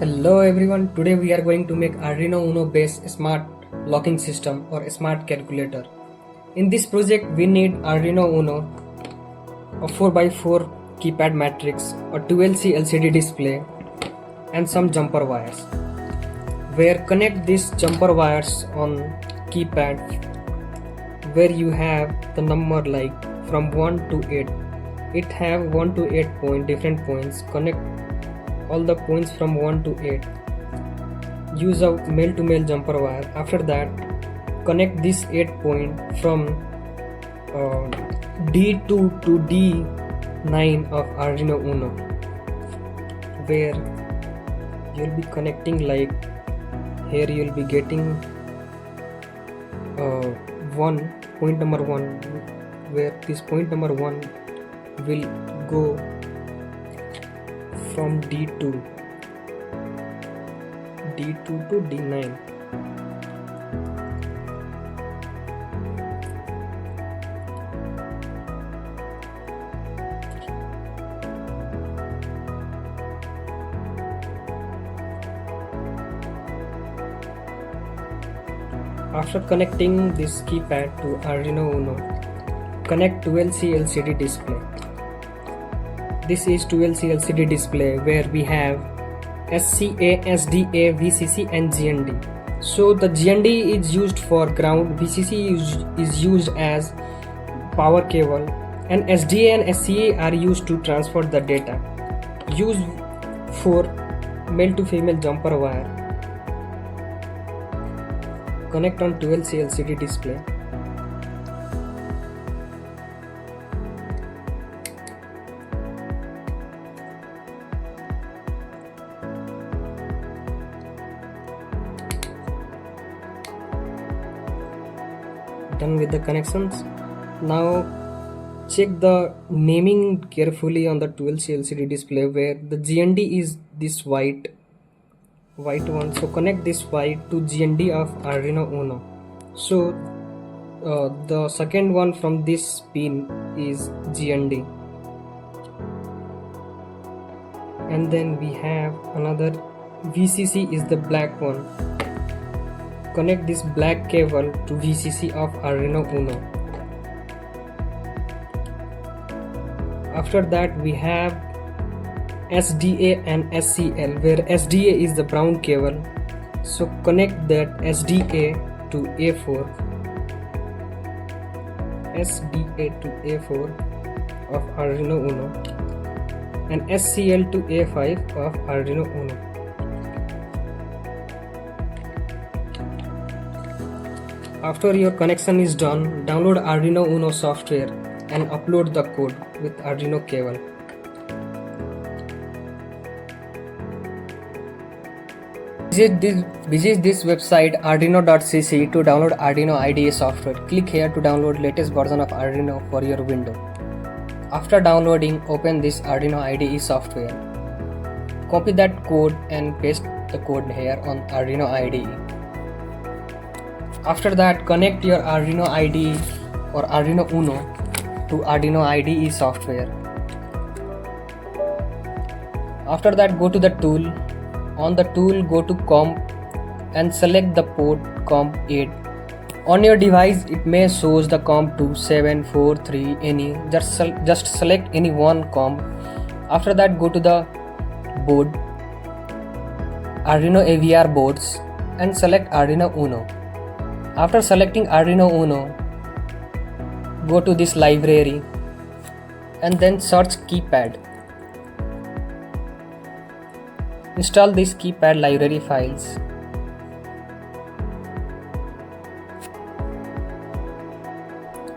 Hello everyone, today we are going to make Arduino UNO based smart locking system or smart calculator. In this project we need Arduino UNO, a 4x4 keypad matrix, a 2LC LCD display and some jumper wires. Where connect these jumper wires on keypad where you have the number like from 1 to 8. It have 1 to 8 different points. Connect all the points from 1 to 8. Use a male to male jumper wire. After that, connect this 8 point from D2 to D9 of Arduino UNO, where you'll be connecting like here. You'll be getting point number 1, where this point number 1 will go from D2 to D9. After connecting this keypad to Arduino UNO, connect 2LC LCD display. This is 2LC LCD display where we have SCA, SDA, VCC and GND. So the GND is used for ground, VCC is used as power cable, and SDA and SCA are used to transfer the data. Use for male to female jumper wire. Connect on 2LC LCD display. Done with the connections. Now check the naming carefully on the 2LC LCD display where the GND is this white one. So connect this white to GND of Arduino UNO. So the second one from this pin is GND, and then we have another VCC is the black one. Connect this black cable to VCC of Arduino UNO. After that we have SDA and SCL, where SDA is the brown cable. So connect that SDA to A4, SDA to A4 of Arduino UNO, and SCL to A5 of Arduino UNO. After your connection is done, download Arduino UNO software and upload the code with Arduino cable. Visit this website arduino.cc to download Arduino IDE software. Click here to download latest version of Arduino for your window. After downloading, open this Arduino IDE software. Copy that code and paste the code here on Arduino IDE. After that, connect your Arduino IDE or Arduino UNO to Arduino IDE software. After that, go to the tool. On the tool, go to comp and select the port comp 8. On your device, it may shows the comp 2, 7, 4, 3, any. Just select any one comp. After that, go to the board, Arduino AVR boards, and select Arduino UNO. After selecting Arduino UNO, go to this library and then search keypad. Install these keypad library files.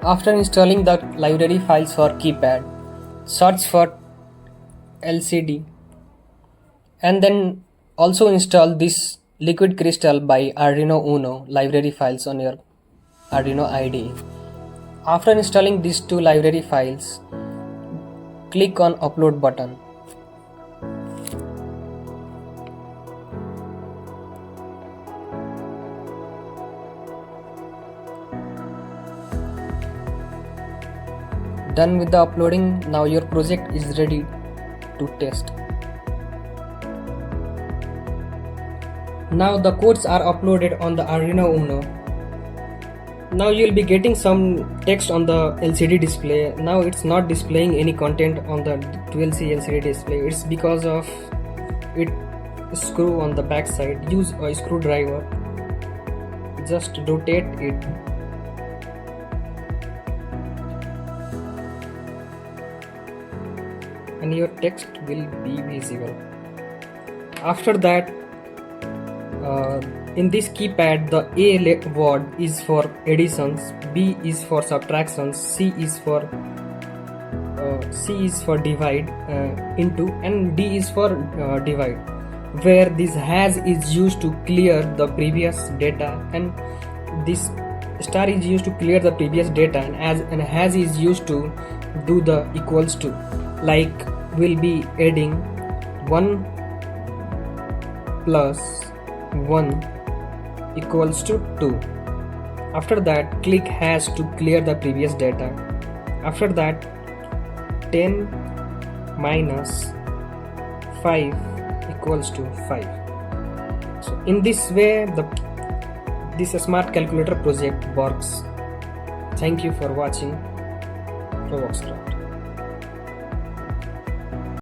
After installing the library files for keypad, search for LCD and then also install this Liquid Crystal by Arduino UNO library files on your Arduino IDE. After installing these two library files, click on upload button. Done with the uploading. Now your project is ready to test. Now the codes are uploaded on the Arduino UNO. Now you will be getting some text on the LCD display. Now it's not displaying any content on the 12C LCD display. It's because of it screw on the back side. Use a screwdriver. Just rotate it. And your text will be visible. After that, in this keypad, the A word is for additions, B is for subtractions, C is for divide into, and D is for divide, where this has is used to clear the previous data, and this star is used to clear the previous data, and has is used to do the equals to, like we'll be adding 1 plus 1 equals to 2. After that, click has to clear the previous data. After that, 10 minus 5 equals to 5. So in this way, this smart calculator project works. Thank you for watching RoboxCraft.